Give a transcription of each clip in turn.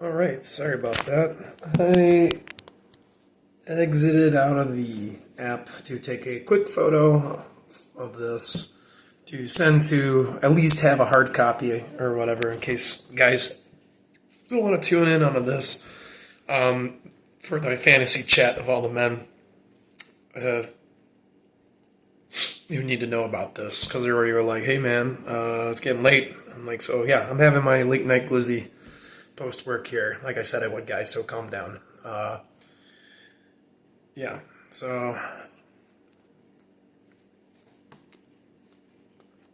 All right, sorry about that. I exited out of the app to take a quick photo of this to send to at least have a hard copy or whatever in case guys don't want to tune in on this for the fantasy chat of all the men uh, who need to know about this because they already were like, hey man, it's getting late. I'm like, so yeah, I'm having my late night glizzy post work here. Like I said, I would, guys, so calm down. Yeah, so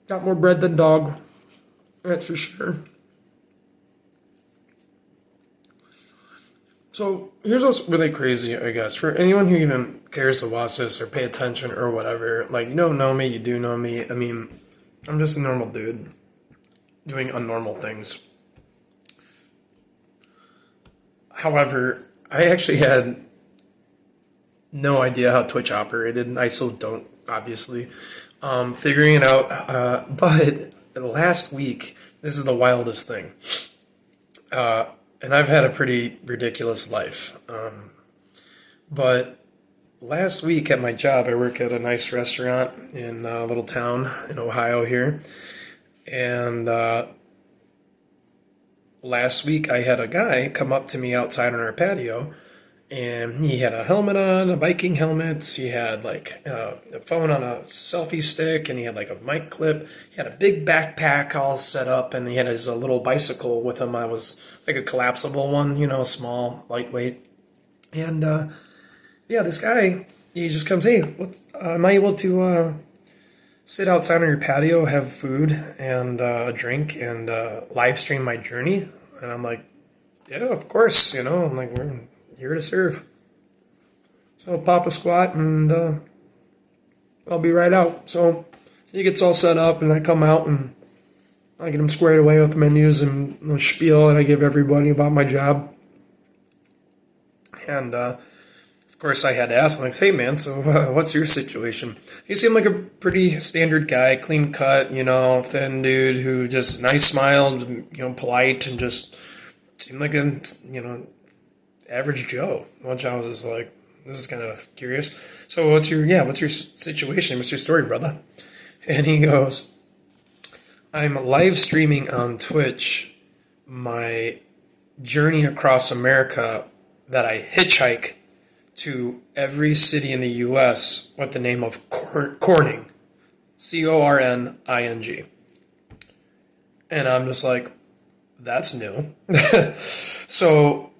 got more bread than dog, that's for sure. So here's what's really crazy, I guess, for anyone who even cares to watch this or pay attention or whatever. Like, you don't know me, you do know me. I mean, I'm just a normal dude doing unnormal things. However, I actually had no idea how Twitch operated, and I still don't, obviously. Figuring it out, but last week, this is the wildest thing. And I've had a pretty ridiculous life. But last week at my job, I work at a nice restaurant in a little town in Ohio here. And last week, I had a guy come up to me outside on our patio, and he had a helmet on, a biking helmet. He had like a phone on a selfie stick, and he had like a mic clip. He had a big backpack all set up, and he had his little bicycle with him. I was like a collapsible one, small, lightweight. And yeah, this guy, he just comes, hey, am I able to sit outside on your patio, have food and a drink, and live stream my journey? And I'm like, yeah, of course, I'm like, we're here to serve. So I'll pop a squat and I'll be right out. So he gets all set up and I come out and I get him squared away with menus and the spiel that I give everybody about my job. And of course I had to ask him, like, hey man, so what's your situation? He seemed like a pretty standard guy, clean cut, thin dude who just nice smiled, polite, and just seemed like a, average Joe. Which I was just like, this is kind of curious. So what's your situation? What's your story, brother? And he goes, I'm live streaming on Twitch my journey across America that I hitchhike to every city in the U.S. with the name of Corning, Corning. And I'm just like, that's new. So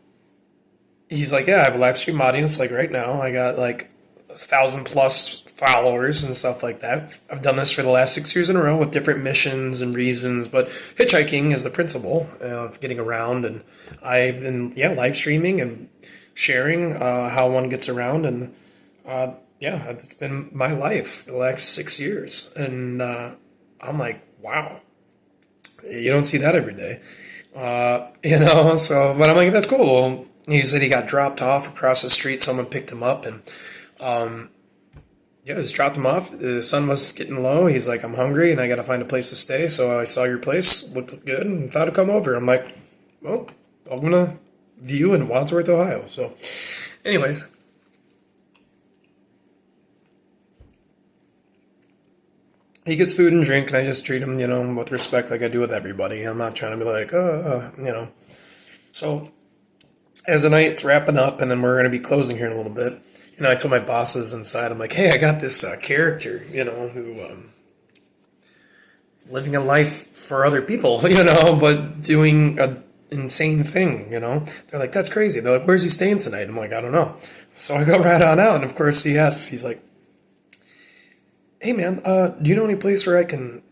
he's like, yeah, I have a live stream audience. Like right now, I got like 1,000+ followers and stuff like that. I've done this for the last 6 years in a row with different missions and reasons, but hitchhiking is the principle of getting around. And I've been, live streaming and sharing how one gets around. And it's been my life the last 6 years. And I'm like, wow, you don't see that every day. So, but I'm like, that's cool. Well, he said he got dropped off across the street. Someone picked him up and, just dropped him off. The sun was getting low. He's like, I'm hungry and I got to find a place to stay. So I saw your place, looked good, and thought I'd come over. I'm like, well, I'm going to view in Wadsworth, Ohio. So anyways, he gets food and drink and I just treat him, with respect like I do with everybody. I'm not trying to be like, So as the night's wrapping up and then we're going to be closing here in a little bit, I told my bosses inside, I'm like, hey, I got this character, who living a life for other people, but doing a insane thing, They're like, that's crazy. They're like, where's he staying tonight? I'm like, I don't know. So I go right on out, and of course he asks, he's like, hey man, do you know any place where I can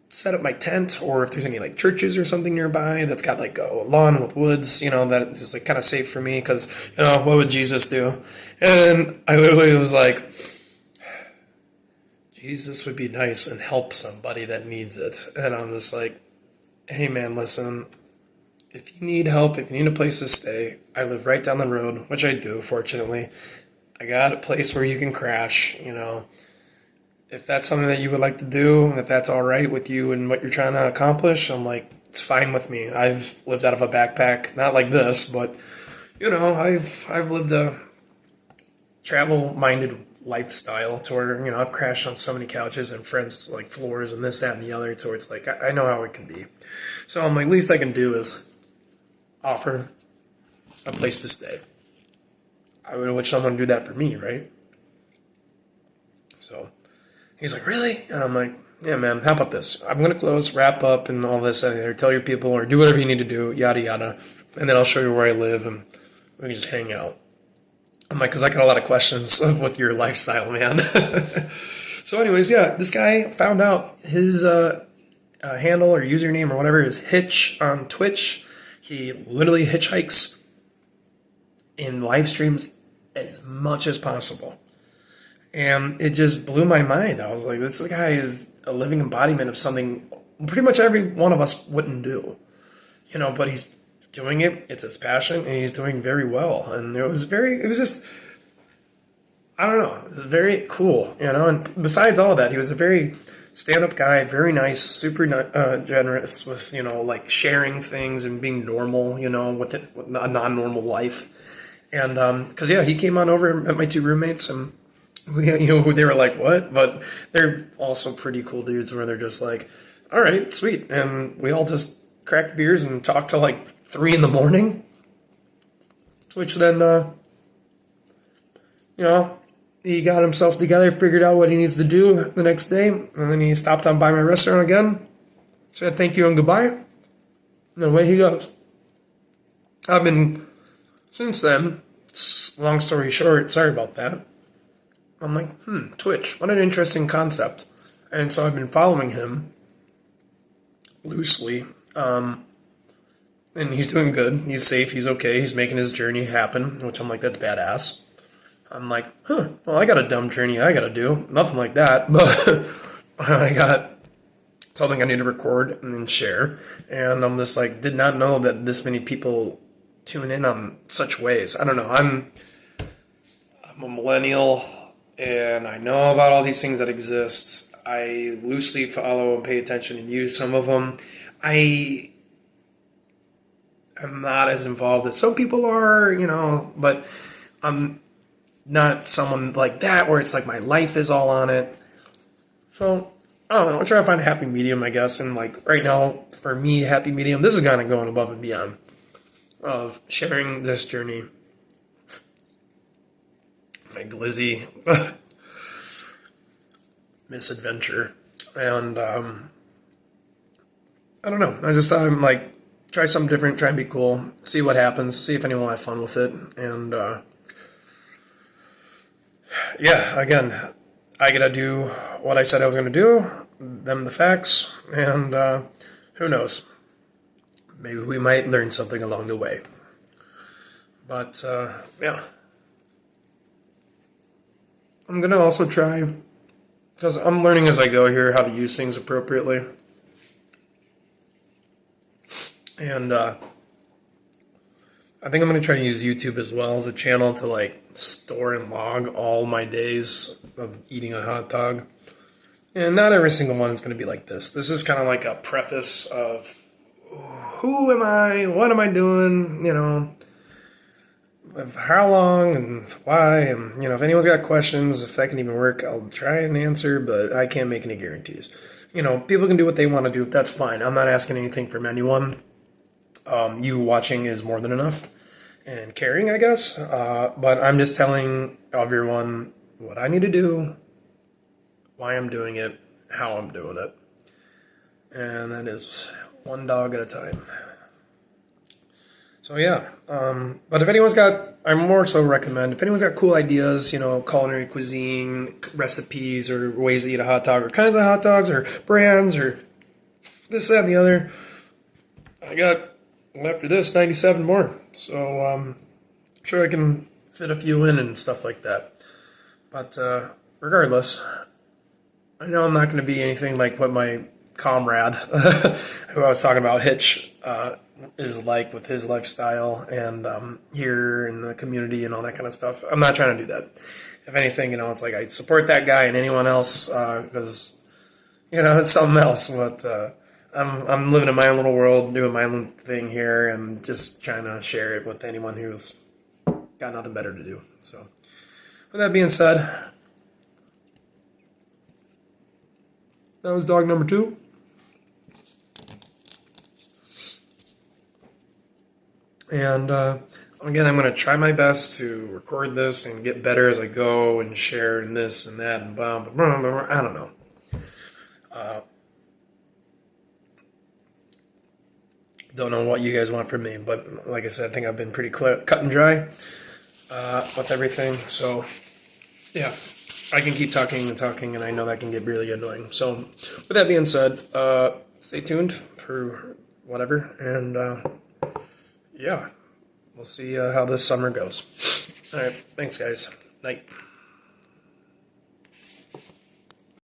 set up my tent, or if there's any like churches or something nearby that's got like a lawn with woods, that is like kind of safe for me because, what would Jesus do? And I literally was like, Jesus would be nice and help somebody that needs it. And I'm just like, hey man, listen, if you need help, if you need a place to stay, I live right down the road, which I do, fortunately. I got a place where you can crash, If that's something that you would like to do, and if that's all right with you and what you're trying to accomplish, I'm like, It's fine with me. I've lived out of a backpack, not like this, but I've lived a travel-minded lifestyle to where I've crashed on so many couches and friends like floors and this, that, and the other. To where it's like I know how it can be. So I'm like, least I can do is offer a place to stay. I would wish someone would do that for me, right? So he's like, really? And I'm like, yeah, man, how about this? I'm going to close, wrap up, and all this, and either tell your people or do whatever you need to do, yada, yada. And then I'll show you where I live, and we can just hang out. I'm like, because I got a lot of questions with your lifestyle, man. So anyways, yeah, this guy found out his handle or username or whatever is Hitch on Twitch. He literally hitchhikes in live streams as much as possible. And it just blew my mind. I was like, this guy is a living embodiment of something pretty much every one of us wouldn't do. But he's doing it. It's his passion, and he's doing very well. And it was just, I don't know, it was very cool, And besides all that, he was a very stand-up guy, very nice, super generous with, like sharing things and being normal, with a non-normal life. And, cause yeah, he came on over and met my two roommates, and they were like, what? But they're also pretty cool dudes where they're just like, all right, sweet. And we all just cracked beers and talked till like 3 a.m, which then, he got himself together, figured out what he needs to do the next day, and then he stopped on by my restaurant again, said thank you and goodbye, and then away he goes. Since then, long story short, sorry about that, I'm like, Twitch, what an interesting concept. And so I've been following him loosely, and he's doing good, he's safe, he's okay, he's making his journey happen, which I'm like, that's badass. I'm like, well, I got a dumb journey I gotta do. Nothing like that, but I got something I need to record and then share. And I'm just like, did not know that this many people tune in on such ways. I don't know. I'm a millennial, and I know about all these things that exist. I loosely follow and pay attention and use some of them. I am not as involved as some people are, but I'm not someone like that where it's like my life is all on it. So I don't know. I'm trying to find a happy medium, I guess. And like right now, for me, happy medium, this is kind of going above and beyond of sharing this journey. My glizzy misadventure. And I don't know. I just thought I'd like try something different, try and be cool, see what happens, see if anyone will have fun with it. And yeah, again, I gotta do what I said I was gonna do, them the facts, and who knows? Maybe we might learn something along the way. But yeah, I'm gonna also try, because I'm learning as I go here how to use things appropriately, and I think I'm gonna try to use YouTube as well as a channel to like store and log all my days of eating a hot dog. And not every single one is going to be like this. This is kind of like a preface of who am I, what am I doing, of how long and why. And, if anyone's got questions, if that can even work, I'll try and answer, but I can't make any guarantees. People can do what they want to do. That's fine. I'm not asking anything from anyone. You watching is more than enough. And caring, I guess. But I'm just telling everyone what I need to do, why I'm doing it, how I'm doing it. And that is one dog at a time. So yeah. But if anyone's got, I more so recommend, if anyone's got cool ideas, culinary cuisine, recipes, or ways to eat a hot dog, or kinds of hot dogs, or brands, or this, that, and the other, I got, after this, 97 more. So I'm sure I can fit a few in and stuff like that. But regardless, I know I'm not going to be anything like what my comrade, who I was talking about, Hitch, is like with his lifestyle and here in the community and all that kind of stuff. I'm not trying to do that. If anything, it's like I support that guy and anyone else because, it's something else. But I'm living in my own little world, doing my own thing here, and just trying to share it with anyone who's got nothing better to do. So, with that being said, that was dog number 2. And again, I'm going to try my best to record this and get better as I go and share and this and that and blah, blah, blah, blah, blah. I don't know. Don't know what you guys want from me, but like I said, I think I've been pretty cut and dry with everything. So, yeah, I can keep talking and talking, and I know that can get really annoying. So, with that being said, stay tuned for whatever, and yeah, we'll see how this summer goes. All right, thanks, guys. Night.